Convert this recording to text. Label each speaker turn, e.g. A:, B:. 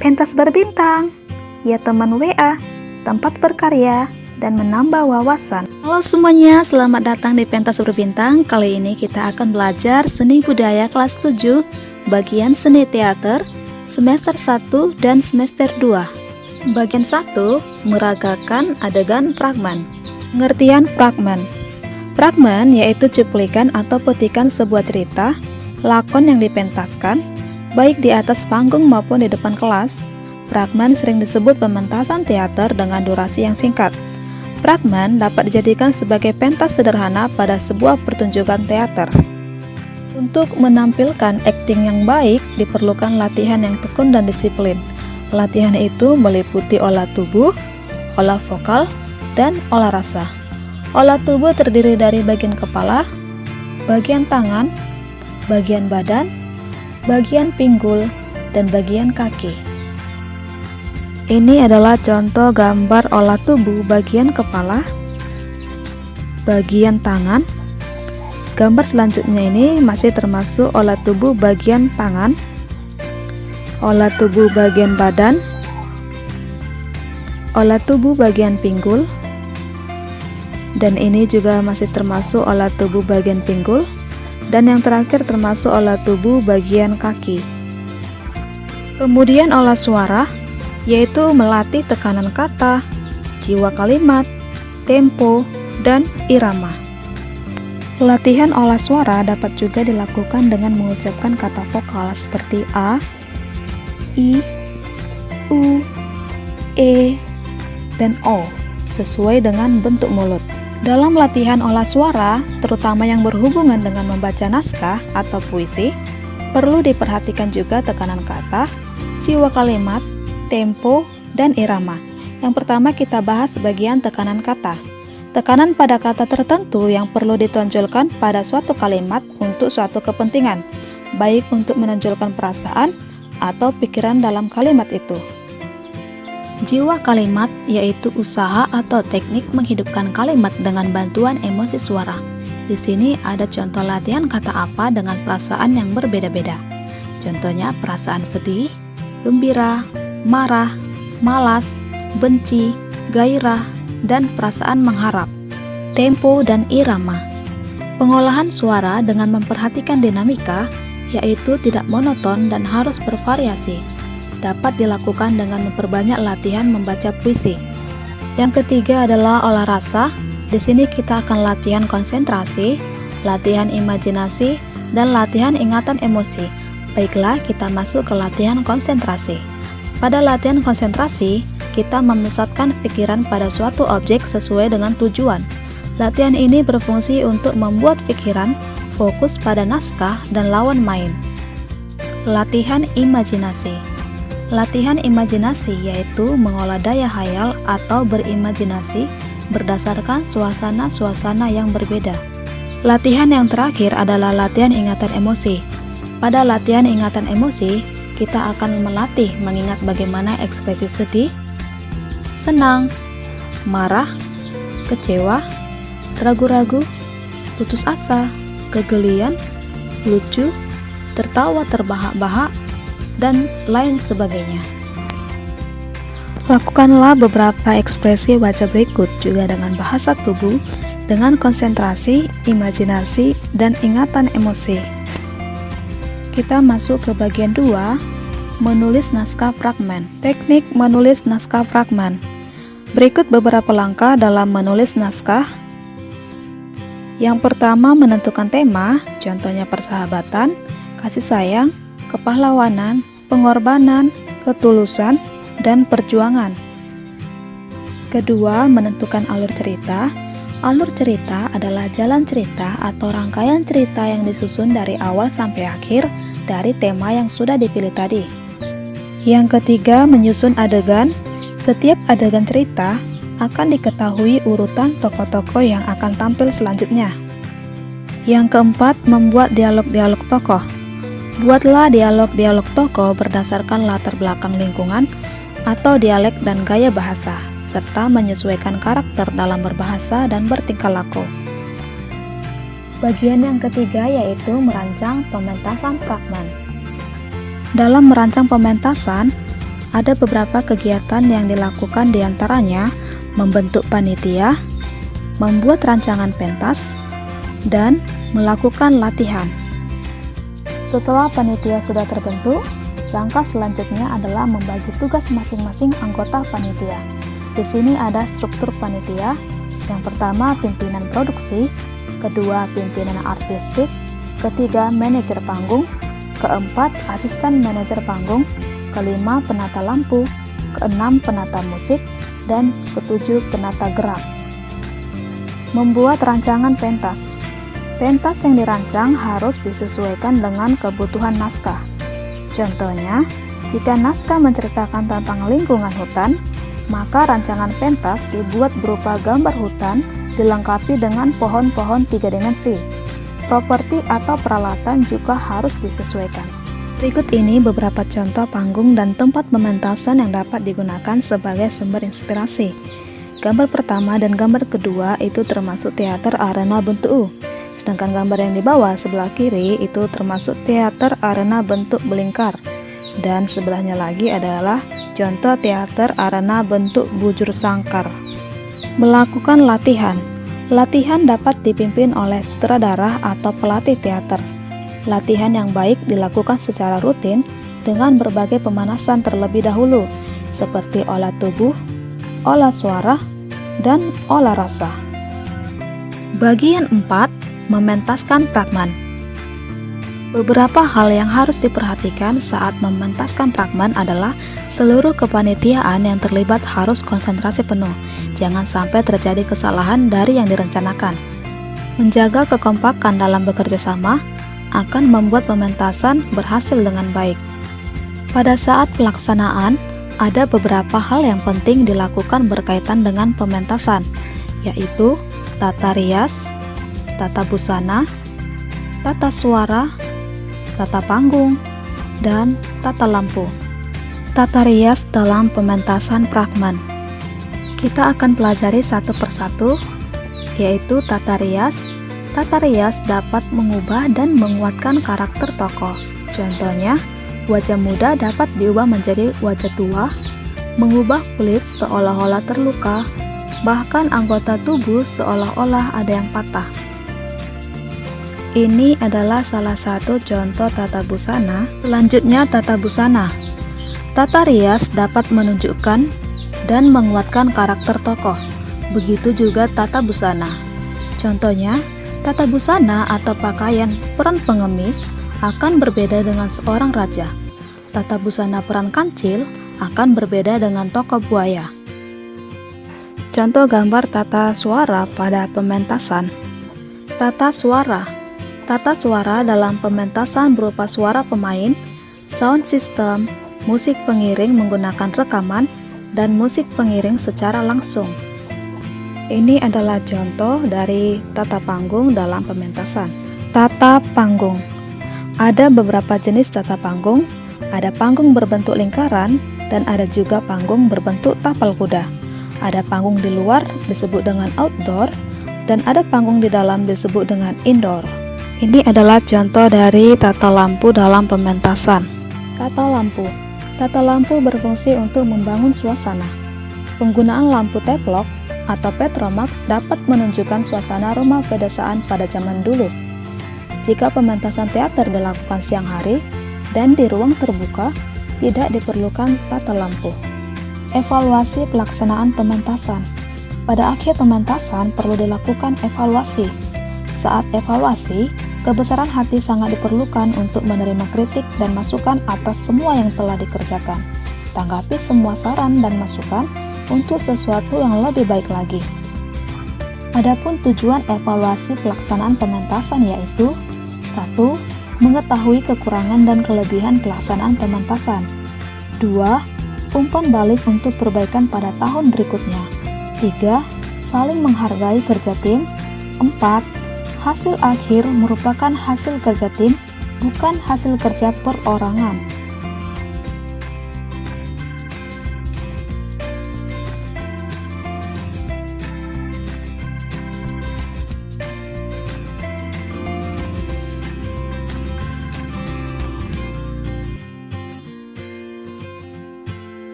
A: Pentas berbintang, ya teman WA, tempat berkarya dan menambah wawasan.
B: Halo semuanya, selamat datang di Pentas Berbintang. Kali ini kita akan belajar seni budaya kelas 7, bagian seni teater, semester 1 dan semester 2. Bagian 1, meragakan adegan fragmen. Pengertian fragmen. Fragmen yaitu cuplikan atau petikan sebuah cerita, lakon yang dipentaskan, baik di atas panggung maupun di depan kelas. Fragmen sering disebut pementasan teater dengan durasi yang singkat. Fragmen dapat dijadikan sebagai pentas sederhana pada sebuah pertunjukan teater. Untuk menampilkan akting yang baik, diperlukan latihan yang tekun dan disiplin. Latihan itu meliputi olah tubuh, olah vokal, dan olah rasa. Olah tubuh terdiri dari bagian kepala, bagian tangan, bagian badan, bagian pinggul, dan bagian kaki. Ini adalah contoh gambar olah tubuh bagian kepala, bagian tangan. Gambar selanjutnya ini masih termasuk olah tubuh bagian tangan, olah tubuh bagian badan, olah tubuh bagian pinggul, dan ini juga masih termasuk olah tubuh bagian pinggul, dan yang terakhir termasuk olah tubuh bagian kaki. Kemudian olah suara, yaitu melatih tekanan kata, jiwa kalimat, tempo, dan irama. Latihan olah suara dapat juga dilakukan dengan mengucapkan kata vokal seperti A, I, U, E, dan O sesuai dengan bentuk mulut. Dalam latihan olah suara, terutama yang berhubungan dengan membaca naskah atau puisi, perlu diperhatikan juga tekanan kata, jiwa kalimat, tempo, dan irama. Yang pertama kita bahas bagian tekanan kata. Tekanan pada kata tertentu yang perlu ditonjolkan pada suatu kalimat untuk suatu kepentingan, baik untuk menonjolkan perasaan atau pikiran dalam kalimat itu. Jiwa kalimat yaitu usaha atau teknik menghidupkan kalimat dengan bantuan emosi suara. Di sini ada contoh latihan kata apa dengan perasaan yang berbeda-beda. Contohnya perasaan sedih, gembira, marah, malas, benci, gairah, dan perasaan mengharap. Tempo dan irama. Pengolahan suara dengan memperhatikan dinamika, yaitu tidak monoton dan harus bervariasi. Dapat dilakukan dengan memperbanyak latihan membaca puisi. Yang ketiga adalah olah rasa. Di sini kita akan latihan konsentrasi, latihan imajinasi, dan latihan ingatan emosi. Baiklah, kita masuk ke latihan konsentrasi. Pada latihan konsentrasi, kita memusatkan pikiran pada suatu objek sesuai dengan tujuan. Latihan ini berfungsi untuk membuat pikiran fokus pada naskah dan lawan main. Latihan imajinasi. Latihan imajinasi yaitu mengolah daya hayal atau berimajinasi berdasarkan suasana-suasana yang berbeda. Latihan yang terakhir adalah latihan ingatan emosi. Pada latihan ingatan emosi, kita akan melatih mengingat bagaimana ekspresi sedih, senang, marah, kecewa, ragu-ragu, putus asa, kegelian, lucu, tertawa terbahak-bahak, dan lain sebagainya. Lakukanlah beberapa ekspresi wajah berikut juga dengan bahasa tubuh, dengan konsentrasi, imajinasi, dan ingatan emosi. Kita masuk ke bagian 2, menulis naskah fragmen. Teknik menulis naskah fragmen. Berikut beberapa langkah dalam menulis naskah. Yang pertama, menentukan tema, contohnya persahabatan, kasih sayang, kepahlawanan, pengorbanan, ketulusan, dan perjuangan. Kedua, menentukan alur cerita. Alur cerita adalah jalan cerita atau rangkaian cerita yang disusun dari awal sampai akhir dari tema yang sudah dipilih tadi. Yang ketiga, menyusun adegan. Setiap adegan cerita akan diketahui urutan tokoh-tokoh yang akan tampil selanjutnya. Yang keempat, membuat dialog-dialog tokoh. Buatlah dialog-dialog tokoh berdasarkan latar belakang lingkungan atau dialek dan gaya bahasa, serta menyesuaikan karakter dalam berbahasa dan bertingkah laku. Bagian yang ketiga yaitu merancang pementasan fragmen. Dalam merancang pementasan, Ada beberapa kegiatan yang dilakukan, diantaranya membentuk panitia, membuat rancangan pentas, dan melakukan latihan. Setelah panitia sudah terbentuk, langkah selanjutnya adalah membagi tugas masing-masing anggota panitia. Di sini ada struktur panitia. Yang pertama, pimpinan produksi, kedua, pimpinan artistik, ketiga, manajer panggung, keempat, asisten manajer panggung, kelima, penata lampu, keenam, penata musik, dan ketujuh, penata gerak. Membuat rancangan pentas. Pentas yang dirancang harus disesuaikan dengan kebutuhan naskah. Contohnya, jika naskah menceritakan tentang lingkungan hutan, maka rancangan pentas dibuat berupa gambar hutan dilengkapi dengan pohon-pohon 3 dimensi. Properti atau peralatan juga harus disesuaikan. Berikut ini beberapa contoh panggung dan tempat pementasan yang dapat digunakan sebagai sumber inspirasi. Gambar pertama dan gambar kedua itu termasuk teater arena bentuk U. Sedangkan gambar yang di bawah sebelah kiri itu termasuk teater arena bentuk belingkar. Dan sebelahnya lagi adalah contoh teater arena bentuk bujur sangkar. Melakukan latihan. Latihan dapat dipimpin oleh sutradara atau pelatih teater. Latihan yang baik dilakukan secara rutin dengan berbagai pemanasan terlebih dahulu, seperti olah tubuh, olah suara, dan olah rasa. Bagian 4. Mementaskan fragmen. Beberapa hal yang harus diperhatikan saat mementaskan fragmen adalah seluruh kepanitiaan yang terlibat harus konsentrasi penuh. Jangan sampai terjadi kesalahan dari yang direncanakan. Menjaga kekompakan dalam bekerja sama akan membuat pementasan berhasil dengan baik. Pada saat pelaksanaan, ada beberapa hal yang penting dilakukan berkaitan dengan pementasan, yaitu tata rias, tata busana, tata suara, tata panggung, dan tata lampu. Tata rias dalam pementasan fragmen. Kita akan pelajari satu persatu, yaitu tata rias. Tata rias dapat mengubah dan menguatkan karakter tokoh. Contohnya, wajah muda dapat diubah menjadi wajah tua, mengubah kulit seolah-olah terluka, bahkan anggota tubuh seolah-olah ada yang patah. Ini adalah salah satu contoh tata busana. Selanjutnya, tata busana. Tata rias dapat menunjukkan dan menguatkan karakter tokoh. Begitu juga tata busana. Contohnya, tata busana atau pakaian peran pengemis akan berbeda dengan seorang raja. Tata busana peran kancil akan berbeda dengan tokoh buaya. Contoh gambar tata suara pada pementasan. Tata suara. Tata suara dalam pementasan berupa suara pemain, sound system, musik pengiring menggunakan rekaman, dan musik pengiring secara langsung. Ini adalah contoh dari tata panggung dalam pementasan. Tata panggung. Ada beberapa jenis tata panggung. Ada panggung berbentuk lingkaran dan ada juga panggung berbentuk tapal kuda. Ada panggung di luar disebut dengan outdoor dan ada panggung di dalam disebut dengan indoor. Ini adalah contoh dari tata lampu dalam pementasan. Tata lampu. Tata lampu berfungsi untuk membangun suasana. Penggunaan lampu teplok atau petromak dapat menunjukkan suasana rumah pedesaan pada zaman dulu. Jika pementasan teater dilakukan siang hari dan di ruang terbuka, tidak diperlukan tata lampu. Evaluasi pelaksanaan pementasan. Pada akhir pementasan perlu dilakukan evaluasi. Saat evaluasi, kebesaran hati sangat diperlukan untuk menerima kritik dan masukan atas semua yang telah dikerjakan. Tanggapi semua saran dan masukan untuk sesuatu yang lebih baik lagi. Adapun tujuan evaluasi pelaksanaan pementasan yaitu 1. Mengetahui kekurangan dan kelebihan pelaksanaan pementasan. 2. Umpan balik untuk perbaikan pada tahun berikutnya. 3. Saling menghargai kerja tim. 4. Hasil akhir merupakan hasil kerja tim, bukan hasil kerja perorangan.